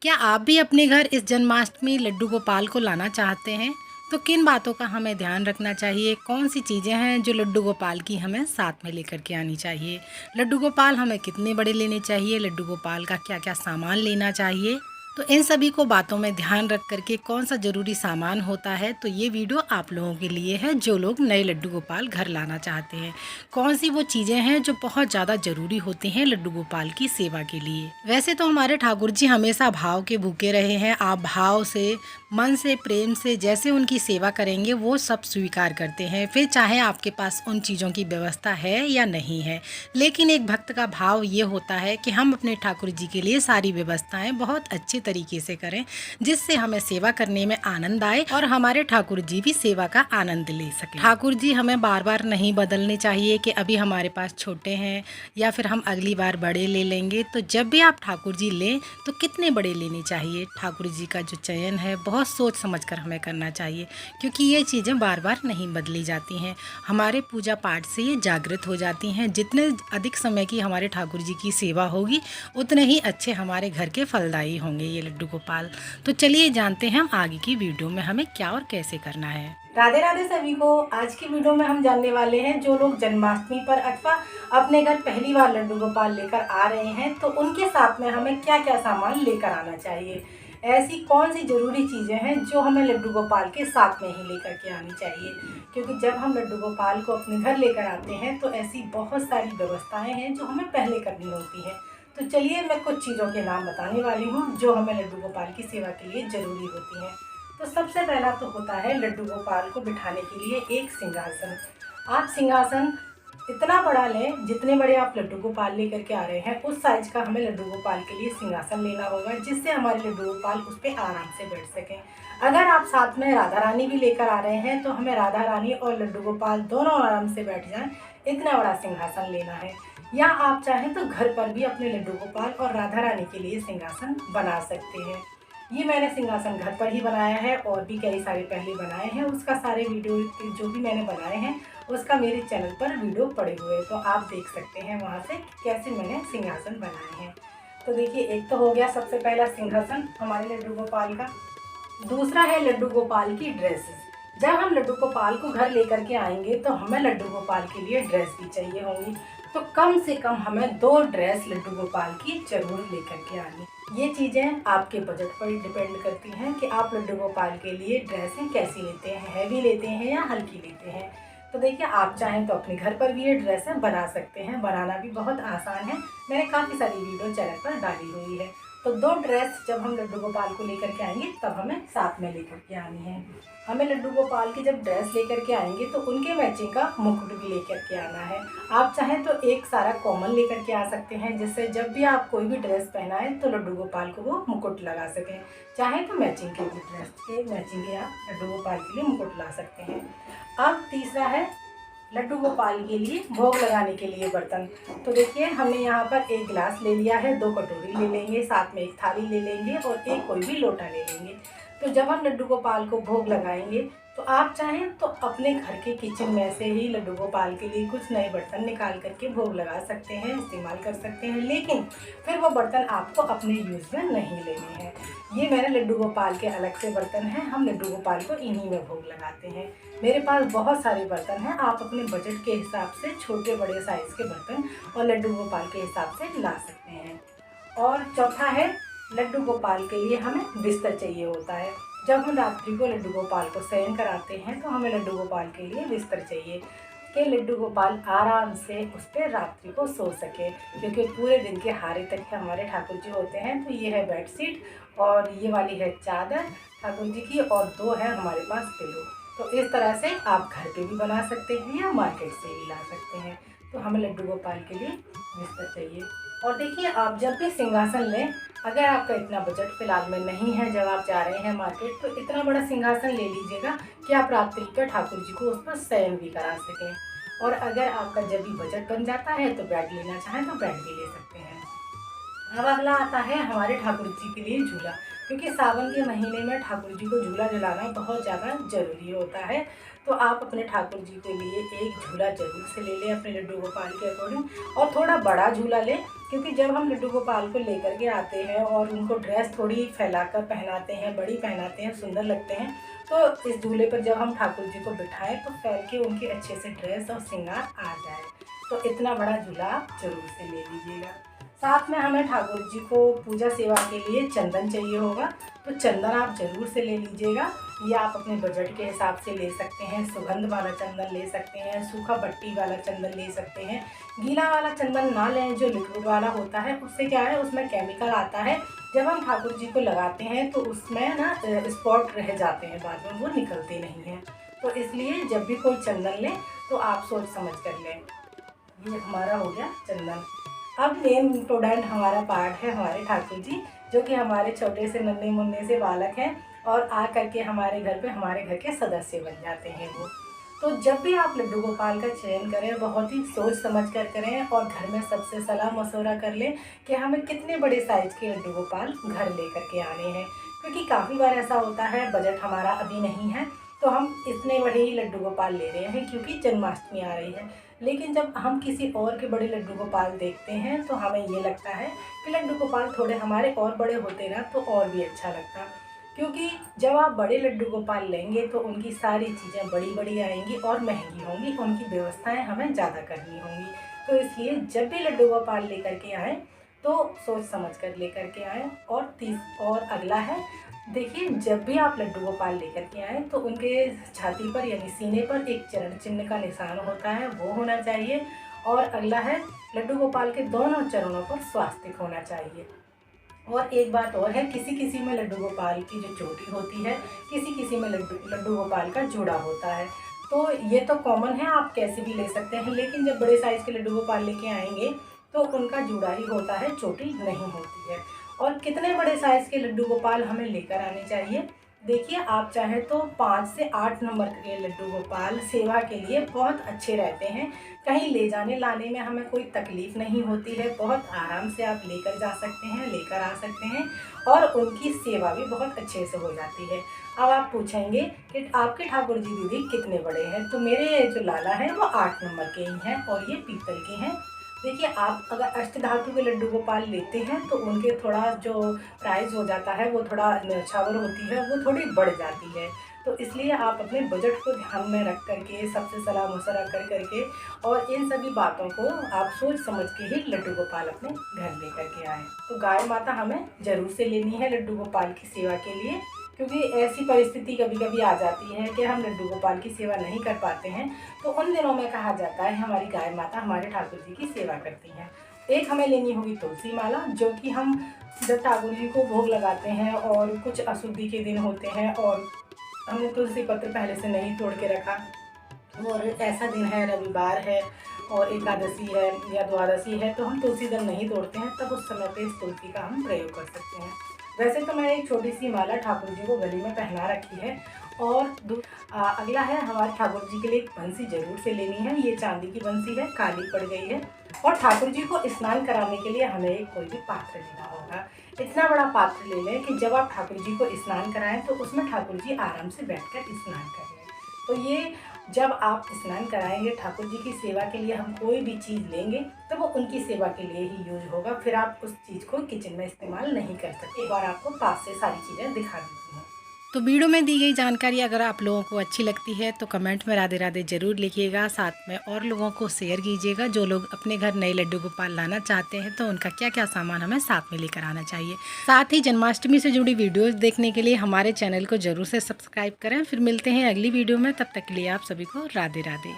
क्या आप भी अपने घर इस जन्माष्टमी लड्डू गोपाल को लाना चाहते हैं? तो किन बातों का हमें ध्यान रखना चाहिए? कौन सी चीज़ें हैं जो लड्डू गोपाल की हमें साथ में लेकर के आनी चाहिए? लड्डू गोपाल हमें कितने बड़े लेने चाहिए? लड्डू गोपाल का क्या-क्या सामान लेना चाहिए? तो इन सभी को बातों में ध्यान रख कर के कौन सा ज़रूरी सामान होता है, तो ये वीडियो आप लोगों के लिए है जो लोग नए लड्डू गोपाल घर लाना चाहते हैं। कौन सी वो चीज़ें हैं जो बहुत ज़्यादा ज़रूरी होती हैं लड्डू गोपाल की सेवा के लिए। वैसे तो हमारे ठाकुर जी हमेशा भाव के भूखे रहे हैं। आप भाव से, मन से, प्रेम से जैसे उनकी सेवा करेंगे वो सब स्वीकार करते हैं, फिर चाहे आपके पास उन चीज़ों की व्यवस्था है या नहीं है। लेकिन एक भक्त का भाव ये होता है कि हम अपने ठाकुर जी के लिए सारी व्यवस्थाएं बहुत अच्छे तरीके से करें, जिससे हमें सेवा करने में आनंद आए और हमारे ठाकुर जी भी सेवा का आनंद ले सकें। ठाकुर जी हमें बार बार नहीं बदलने चाहिए कि अभी हमारे पास छोटे हैं या फिर हम अगली बार बड़े ले लेंगे। तो जब भी आप ठाकुर जी लें तो कितने बड़े लेने चाहिए? ठाकुर जी का जो चयन है बहुत सोच समझ कर हमें करना चाहिए, क्योंकि ये चीज़ें बार बार नहीं बदली जाती हैं। हमारे पूजा पाठ से ये जागृत हो जाती हैं। जितने अधिक समय की हमारे ठाकुर जी की सेवा होगी उतने ही अच्छे हमारे घर के फलदायी होंगे ये लड्डू गोपाल। तो चलिए जानते हैं हम आगे की वीडियो में हमें क्या और कैसे करना है। राधे राधे सभी को। आज की वीडियो में हम जानने वाले हैं जो लोग जन्माष्टमी पर अथवा अपने घर पहली बार लड्डू गोपाल लेकर आ रहे हैं तो उनके साथ में हमें क्या क्या सामान लेकर आना चाहिए। ऐसी कौन सी ज़रूरी चीज़ें हैं जो हमें लड्डू गोपाल के साथ में ही लेकर के आनी चाहिए, क्योंकि जब हम लड्डू गोपाल को अपने घर लेकर आते हैं तो ऐसी बहुत सारी व्यवस्थाएं हैं जो हमें पहले करनी होती हैं। तो चलिए मैं कुछ चीज़ों के नाम बताने वाली हूँ जो हमें लड्डू गोपाल की सेवा के लिए ज़रूरी होती हैं। तो सबसे पहला तो होता है लड्डू गोपाल को बिठाने के लिए एक सिंहासन। आप सिंहासन इतना बड़ा लें, जितने बड़े आप लड्डू गोपाल लेकर के आ रहे हैं उस साइज का हमें लड्डू गोपाल के लिए सिंहासन लेना होगा, जिससे हमारे लड्डू गोपाल उस पर आराम से बैठ सकें। अगर आप साथ में राधा रानी भी लेकर आ रहे हैं तो हमें राधा रानी और लड्डू गोपाल दोनों आराम से बैठ जाएं, इतना बड़ा सिंहासन लेना है। या आप चाहें तो घर पर भी अपने लड्डू गोपाल और राधा रानी के लिए सिंहासन बना सकते हैं। ये मैंने सिंहासन घर पर ही बनाया है और भी कई सारे पहले बनाए हैं, उसका सारे वीडियो जो भी मैंने बनाए हैं उसका मेरे चैनल पर वीडियो पड़े हुए हैं, तो आप देख सकते हैं वहाँ से कैसे मैंने सिंहासन बनाए हैं। तो देखिए, एक तो हो गया सबसे पहला सिंहासन हमारे लड्डू गोपाल का। दूसरा है लड्डू गोपाल की ड्रेसेस। जब हम लड्डू गोपाल को घर लेकर के आएंगे तो हमें लड्डू गोपाल के लिए ड्रेस भी चाहिए होंगी, तो कम से कम हमें 2 ड्रेस लड्डू गोपाल की जरूर लेकर के आनी। ये चीज़ें आपके बजट पर डिपेंड करती हैं कि आप लड्डू गोपाल के लिए ड्रेसें कैसी लेते हैं, हैवी लेते हैं या हल्की लेते हैं। तो देखिए, आप चाहें तो अपने घर पर भी ये ड्रेसें बना सकते हैं, बनाना भी बहुत आसान है। मैंने काफ़ी सारी वीडियो चैनल पर डाली हुई है। तो 2 ड्रेस जब हम लड्डू गोपाल को लेकर के आएंगे तब हमें साथ में लेकर के आनी है। हमें लड्डू गोपाल की जब ड्रेस लेकर के आएंगे तो उनके मैचिंग का मुकुट भी लेकर के आना है। आप चाहें तो एक सारा कॉमन लेकर के आ सकते हैं, जिससे जब भी आप कोई भी ड्रेस पहनाएं तो लड्डू गोपाल को वो मुकुट लगा सकें। चाहें तो मैचिंग के भी ड्रेस के मैचिंग के आप लड्डू गोपाल के लिए मुकुट ला सकते हैं। अब तीसरा है लड्डू गोपाल के लिए भोग लगाने के लिए बर्तन। तो देखिए, हमने यहाँ पर एक गिलास ले लिया है, 2 कटोरी ले लेंगे, साथ में एक थाली ले लेंगे और एक कोई भी लोटा ले लेंगे। तो जब हम लड्डू गोपाल को भोग लगाएंगे तो आप चाहें तो अपने घर के किचन में से ही लड्डू गोपाल के लिए कुछ नए बर्तन निकाल करके भोग लगा सकते हैं, इस्तेमाल कर सकते हैं, लेकिन फिर वो बर्तन आपको अपने यूज़ में नहीं लेने हैं। ये मेरे लड्डू गोपाल के अलग से बर्तन हैं, हम लड्डू गोपाल को इन्हीं में भोग लगाते हैं। मेरे पास बहुत सारे बर्तन हैं, आप अपने बजट के हिसाब से छोटे बड़े साइज़ के बर्तन और लड्डू गोपाल के हिसाब से ला सकते हैं। और चौथा है, लड्डू गोपाल के लिए हमें बिस्तर चाहिए होता है। जब हम रात्रि को लड्डू गोपाल को शयन कराते हैं तो हमें लड्डू गोपाल के लिए बिस्तर चाहिए कि लड्डू गोपाल आराम से उस पर रात्रि को सो सके, क्योंकि पूरे दिन के हारे तक हमारे ठाकुर जी होते हैं। तो ये है बेडशीट और ये वाली है चादर ठाकुर जी की और 2 है हमारे पास पिलो। तो इस तरह से आप घर पे भी बना सकते हैं या मार्केट से भी ला सकते हैं। तो हमें लड्डू गोपाल के लिए बिस्तर चाहिए। और देखिए, आप जब भी सिंहासन लें, अगर आपका इतना बजट फिलहाल में नहीं है, जब आप जा रहे हैं मार्केट, तो इतना बड़ा सिंहासन ले लीजिएगा कि आप रात्रि को ठाकुर जी को उस पर शयन भी करा सकें। और अगर आपका जब भी बजट बन जाता है तो बेड लेना चाहें तो बेड भी ले सकते हैं। अब अगला आता है हमारे ठाकुर जी के लिए झूला। क्योंकि सावन के महीने में ठाकुर जी को झूला झुलाना बहुत ज़्यादा ज़रूरी होता है। तो आप अपने ठाकुर जी के लिए एक झूला ज़रूर से ले लें अपने लड्डू गोपाल के अकॉर्डिंग, और थोड़ा बड़ा झूला लें, क्योंकि जब हम लड्डू गोपाल को लेकर के आते हैं और उनको ड्रेस थोड़ी फैलाकर पहनाते हैं, बड़ी पहनाते हैं, सुंदर लगते हैं, तो इस झूले पर जब हम ठाकुर जी को बिठाएं तो फैल के उनके अच्छे से ड्रेस और श्रृंगार आ जाए। तो इतना बड़ा झूला आप जरूर से ले लीजिएगा। साथ में हमें ठाकुर जी को पूजा सेवा के लिए चंदन चाहिए होगा, तो चंदन आप ज़रूर से ले लीजिएगा। या आप अपने बजट के हिसाब से ले सकते हैं, सुगंध वाला चंदन ले सकते हैं, सूखा पट्टी वाला चंदन ले सकते हैं। गीला वाला चंदन ना लें, जो लिक्विड वाला होता है, उससे क्या है, उसमें केमिकल आता है। जब हम ठाकुर जी को लगाते हैं तो उसमें ना स्पॉट रह जाते हैं, बाद में वो निकलते नहीं हैं। तो इसलिए जब भी कोई चंदन लें तो आप सोच समझ कर लें। ये हमारा हो गया चंदन। अब मेन इम्पोर्टेंट हमारा पार्ट है हमारे ठाकुर जी, जो कि हमारे छोटे से नन्हे मुन्ने से बालक हैं और आ करके हमारे घर पे हमारे घर के सदस्य बन जाते हैं वो। तो जब भी आप लड्डू गोपाल का चयन करें, बहुत ही सोच समझ कर करें और घर में सबसे सलाह मशवरा कर लें कि हमें कितने बड़े साइज़ के लड्डू गोपाल घर लेकर के आने हैं। क्योंकि काफ़ी बार ऐसा होता है बजट हमारा अभी नहीं है तो हम इतने बड़े ही लड्डू गोपाल ले रहे हैं क्योंकि जन्माष्टमी आ रही है। लेकिन जब हम किसी और के बड़े लड्डू गोपाल देखते हैं तो हमें ये लगता है कि लड्डू गोपाल थोड़े हमारे और बड़े होते ना तो और भी अच्छा लगता। क्योंकि जब आप बड़े लड्डू गोपाल लेंगे तो उनकी सारी चीज़ें बड़ी बड़ी आएंगी और महंगी होंगी, उनकी व्यवस्थाएं हमें ज़्यादा करनी होंगी। तो इसलिए जब भी लड्डू गोपाल लेकर के आएँ तो सोच समझ कर लेकर के आएँ। और अगला है, देखिए जब भी आप लड्डू गोपाल लेकर के आएँ तो उनके छाती पर यानी सीने पर एक चरण चिन्ह का निशान होता है, वो होना चाहिए। और अगला है, लड्डू गोपाल के दोनों चरणों पर स्वास्तिक होना चाहिए। और एक बात और है, किसी किसी में लड्डू गोपाल की जो चोटी होती है, किसी किसी में लड्डू गोपाल का जूड़ा होता है। तो ये तो कॉमन है, आप कैसे भी ले सकते हैं। लेकिन जब बड़े साइज़ के लड्डू गोपाल लेके आएंगे तो उनका जूड़ा ही होता है, चोटी नहीं होती है। और कितने बड़े साइज़ के लड्डू गोपाल हमें लेकर आने चाहिए, देखिए आप चाहे तो 5 से 8 नंबर के लड्डू गोपाल सेवा के लिए बहुत अच्छे रहते हैं। कहीं ले जाने लाने में हमें कोई तकलीफ़ नहीं होती है, बहुत आराम से आप लेकर जा सकते हैं, लेकर आ सकते हैं और उनकी सेवा भी बहुत अच्छे से हो जाती है। अब आप पूछेंगे कि आपके ठाकुर जी दीदी कितने बड़े हैं, तो मेरे जो लाला हैं वो 8 नंबर के ही हैं और ये पीतल के हैं। देखिए आप अगर अष्टधातु के लड्डू गोपाल लेते हैं तो उनके थोड़ा जो प्राइस हो जाता है वो थोड़ा न्यौछावर होती है, वो थोड़ी बढ़ जाती है। तो इसलिए आप अपने बजट को ध्यान में रख करके, सबसे सलाह मशवरा कर करके और इन सभी बातों को आप सोच समझ के ही लड्डू गोपाल अपने घर लेकर के आएँ। तो गाय माता हमें ज़रूर से लेनी है लड्डू गोपाल की सेवा के लिए, क्योंकि ऐसी परिस्थिति कभी कभी आ जाती है कि हम लड्डू गोपाल की सेवा नहीं कर पाते हैं। तो उन दिनों में कहा जाता है हमारी गाय माता हमारे ठाकुर जी की सेवा करती हैं। एक हमें लेनी होगी तुलसी माला, जो कि हम जब ठाकुर जी को भोग लगाते हैं और कुछ अशुद्धि के दिन होते हैं और हमने तुलसी पत्र पहले से नहीं तोड़ के रखा और ऐसा दिन है, रविवार है और एकादशी है या द्वादशी है, तो हम तुलसी दल नहीं तोड़ते हैं, तब उस समय पे इस तुलसी का हम प्रयोग कर सकते हैं। वैसे तो मैंने एक छोटी सी माला ठाकुर जी को गले में पहना रखी है। और अगला है, हमारे ठाकुर जी के लिए एक बंसी जरूर से लेनी है। ये चांदी की बंसी है, काली पड़ गई है। और ठाकुर जी को स्नान कराने के लिए हमें एक कोई भी पात्र लेना होगा। इतना बड़ा पात्र ले लें कि जब आप ठाकुर जी को स्नान कराएं तो उसमें ठाकुर जी आराम से बैठकर स्नान करें। तो ये जब आप स्नान कराएंगे, ठाकुर जी की सेवा के लिए हम कोई भी चीज़ लेंगे तो वो उनकी सेवा के लिए ही यूज होगा, फिर आप उस चीज़ को किचन में इस्तेमाल नहीं कर सकते। एक बार आपको पास से सारी चीज़ें दिखा देती हूँ। तो वीडियो में दी गई जानकारी अगर आप लोगों को अच्छी लगती है तो कमेंट में राधे राधे ज़रूर लिखिएगा। साथ में और लोगों को शेयर कीजिएगा जो लोग अपने घर नए लड्डू गोपाल लाना चाहते हैं, तो उनका क्या क्या सामान हमें साथ में लेकर आना चाहिए। साथ ही जन्माष्टमी से जुड़ी वीडियोस देखने के लिए हमारे चैनल को ज़रूर से सब्सक्राइब करें। फिर मिलते हैं अगली वीडियो में, तब तक के लिए आप सभी को राधे राधे।